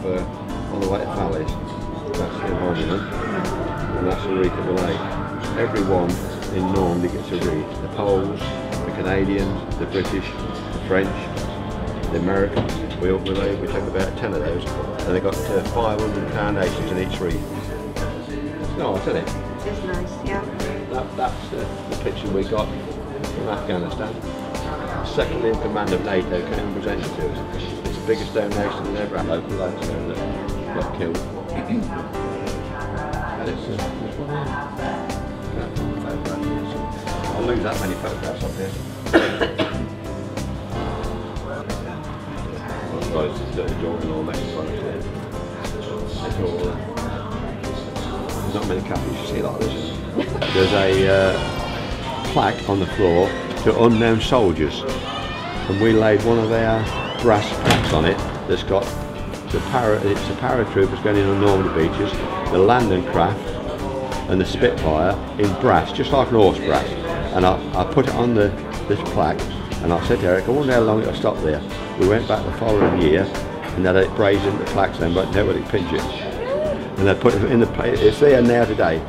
on the way to Valleys. That's the monument, and that's the wreath at the lake. Everyone in Normandy gets a wreath. The Poles, the Canadians, the British, the French, the Americans. We take about 10 of those, and they've got 500 carnations in each wreath. No, isn't it? It's nice, yeah. That's the picture we got from Afghanistan. Second in command of NATO came and presented to us. It's the biggest donation that ever had. Local lads that got killed. And it's this one here. I'll lose that many photographs up here. I've got this little joint and all next one. It's all. There's not many cafes you see like this. There's a plaque on the floor to unknown soldiers, and we laid one of our brass plaques on it that's got the paratroopers going in on Normandy beaches, the landing craft and the Spitfire in brass, just like an horse brass. And I put it on this plaque, and I said to Eric, I wonder how long it'll stop there. We went back the following year and they had it brazed into the plaques then, but nobody pinch it. And they put it in the, it's there now today.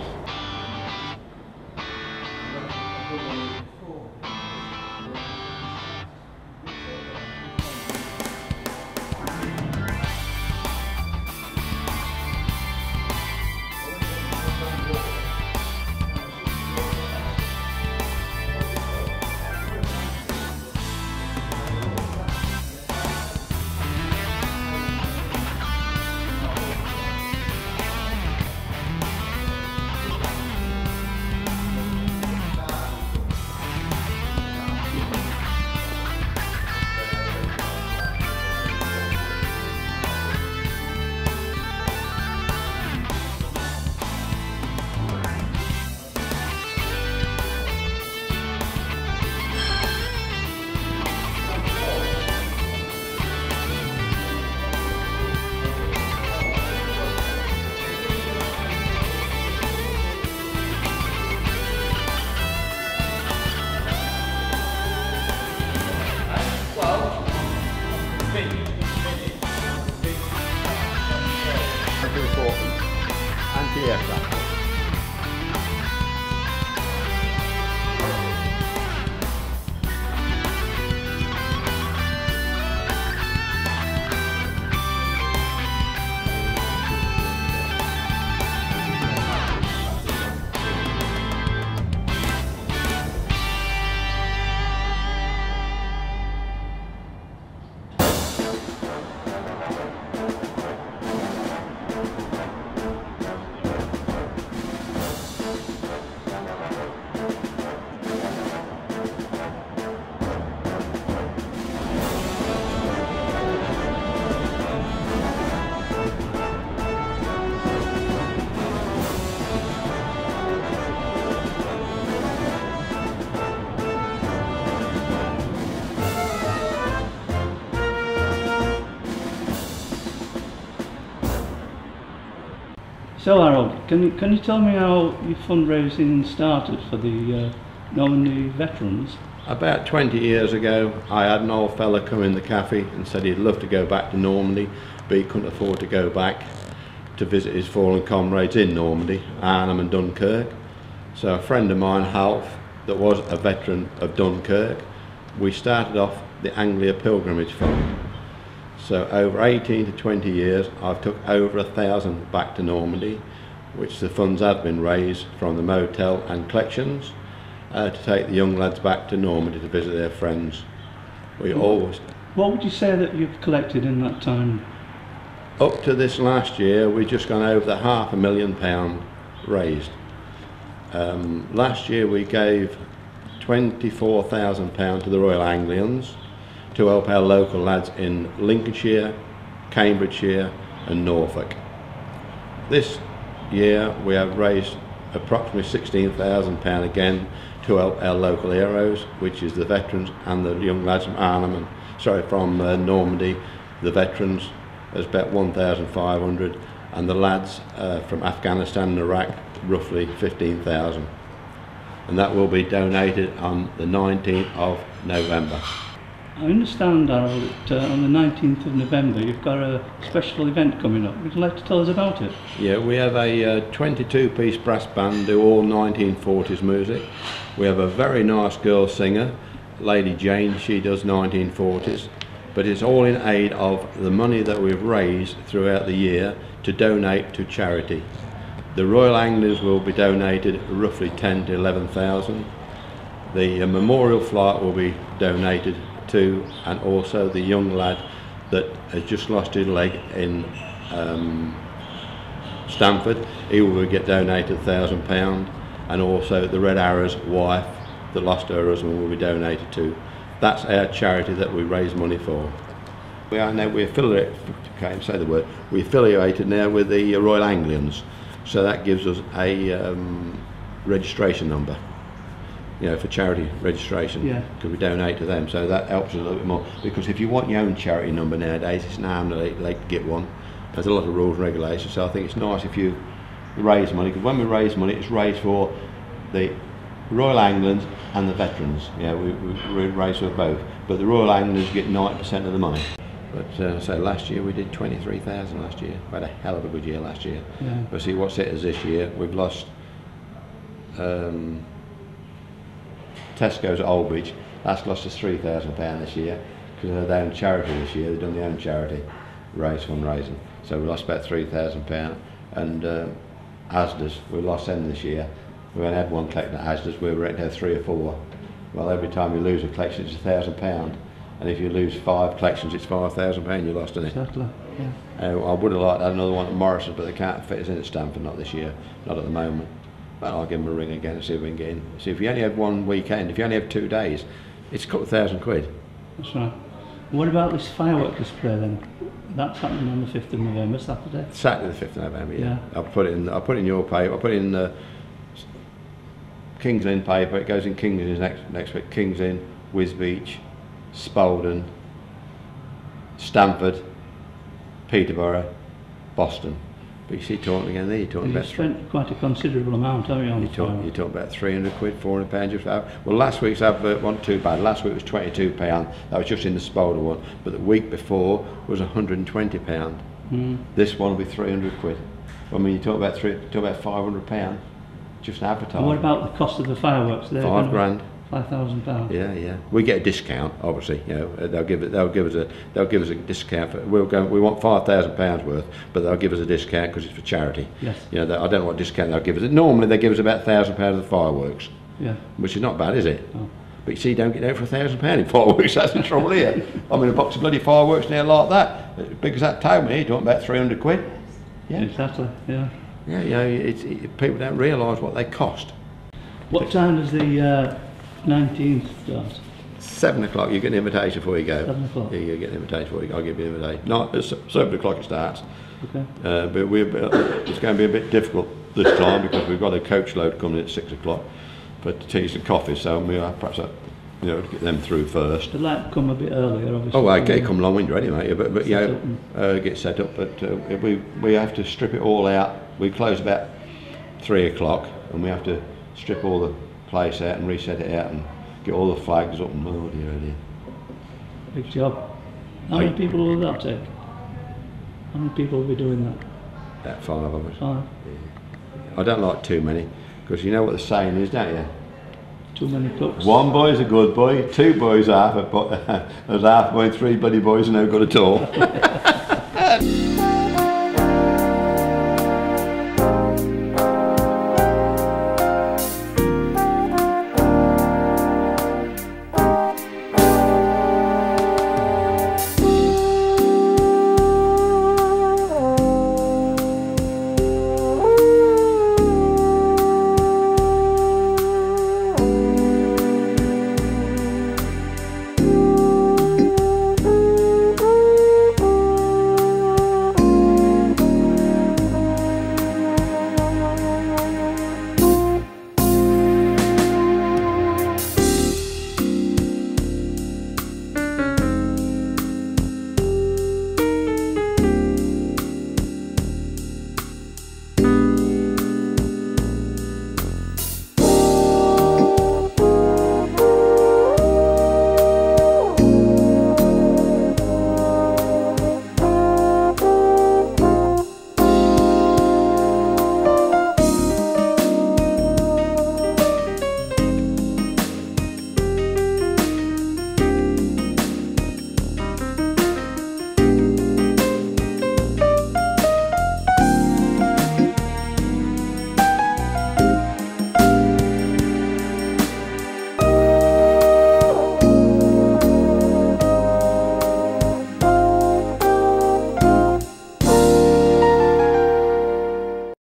Anti-aircraft. So Harold, can you tell me how your fundraising started for the Normandy veterans? About 20 years ago, I had an old fella come in the cafe and said he'd love to go back to Normandy, but he couldn't afford to go back to visit his fallen comrades in Normandy, Arnhem and Dunkirk. So a friend of mine, Half, that was a veteran of Dunkirk, we started off the Anglia Pilgrimage Fund. So over 18 to 20 years, I've took over 1,000 back to Normandy, which the funds have been raised from the motel and collections to take the young lads back to Normandy to visit their friends. We always. What would you say that you've collected in that time? Up to this last year, we've just gone over the £500,000 raised. Last year we gave £24,000 to the Royal Anglians to help our local lads in Lincolnshire, Cambridgeshire and Norfolk. This year we have raised approximately £16,000 again to help our local heroes, which is the veterans and the young lads from Arnhem, from Normandy. The veterans is about 1,500 and the lads from Afghanistan and Iraq roughly 15,000. And that will be donated on the 19th of November. I understand, Harold, that on the 19th of November you've got a special event coming up. Would you like to tell us about it? Yeah, we have a 22-piece brass band, do all 1940s music. We have a very nice girl singer, Lady Jane, she does 1940s. But it's all in aid of the money that we've raised throughout the year to donate to charity. The Royal Anglers will be donated roughly 10 to 11,000. The memorial flight will be donated to, and also the young lad that has just lost his leg in Stamford, he will get donated £1,000, and also the Red Arrow's wife that lost her husband will be donated to. That's our charity that we raise money for. We are now, we affiliated now with the Royal Anglians, so that gives us a registration number, you know, for charity registration, because we donate to them, so that helps us a little bit more. Because if you want your own charity number nowadays, it's an arm late to get one. There's a lot of rules and regulations, so I think it's nice if you raise money, because when we raise money, it's raised for the Royal Anglians and the veterans. Yeah, we raise for both, but the Royal Anglians get 90% of the money. But so last year we did 23,000 last year. We had a hell of a good year last year. Yeah. But see what's hit us this year, we've lost Tesco's at Oldbridge, that's lost us £3,000 this year, because they're their own charity this year, they've done their own charity race fundraising. So we lost about £3,000, and Asda's, we lost them this year. We only had one collection at Asda's, we were ready to have 3 or 4. Well, every time you lose a collection it's £1,000, and if you lose 5 collections it's £5,000 you lost, isn't it? Exactly, yeah. I would have liked to have another one at Morrison's, but they can't fit us in at Stamford, not this year, not at the moment. But I'll give them a ring again and see if we can get in. See, if you only have one weekend, if you only have 2 days, it's a couple of £1,000. That's right. What about this firework display then? That's happening on the 5th of November, Saturday? Saturday the 5th of November, yeah. I'll put it in your paper, I'll put it in the King's Lynn paper, it goes in King's Lynn next week. King's Lynn, Wisbech, Spalding, Stamford, Peterborough, Boston. But you see, talking again there, you're talking about... You've spent quite a considerable amount, haven't you, on you're talking about £300, £400 just for... Well, last week's advert wasn't too bad. Last week was £22. That was just in the Spalding one. But the week before was £120. This one will be £300. I mean, you talk about £500 just advertising. And what about the cost of the fireworks? They're £5,000. £5,000. Yeah. We get a discount, obviously. You know, they'll give us a discount. We want £5,000 worth, but they'll give us a discount because it's for charity. Yes. You know, I don't know what discount they'll give us. Normally they give us about £1,000 of the fireworks. Yeah. Which is not bad, is it? No. But you see, you don't get out for £1,000 in fireworks. That's the trouble here. I mean, a box of bloody fireworks now like that, as big as that table here, you're talking about £300. Yeah. Exactly. Yeah. Yeah. You know, people don't realise what they cost. What time does the 19th start? 7 o'clock, you get an invitation before you go. 7 o'clock? Yeah, you get an invitation before you go. I'll give you an invitation. No, it's 7 o'clock it starts. Okay. But it's going to be a bit difficult this time because we've got a coach load coming at 6 o'clock for teas and coffee, so we perhaps get them through first. They'd like to come a bit earlier, obviously. Oh, okay, come long winded anyway, but get set up. But we have to strip it all out. We close about 3 o'clock, and we have to strip all the place out and reset it out and get all the flags up and oh dear. Big job. How many people will that take? How many people will be doing that? About 5 of us. 5? Yeah. I don't like too many, because you know what the saying is, don't you? Too many cooks. 1 boy's a good boy, 2 boys are half a boy, there's half a boy, 3 bloody boys are no good at all.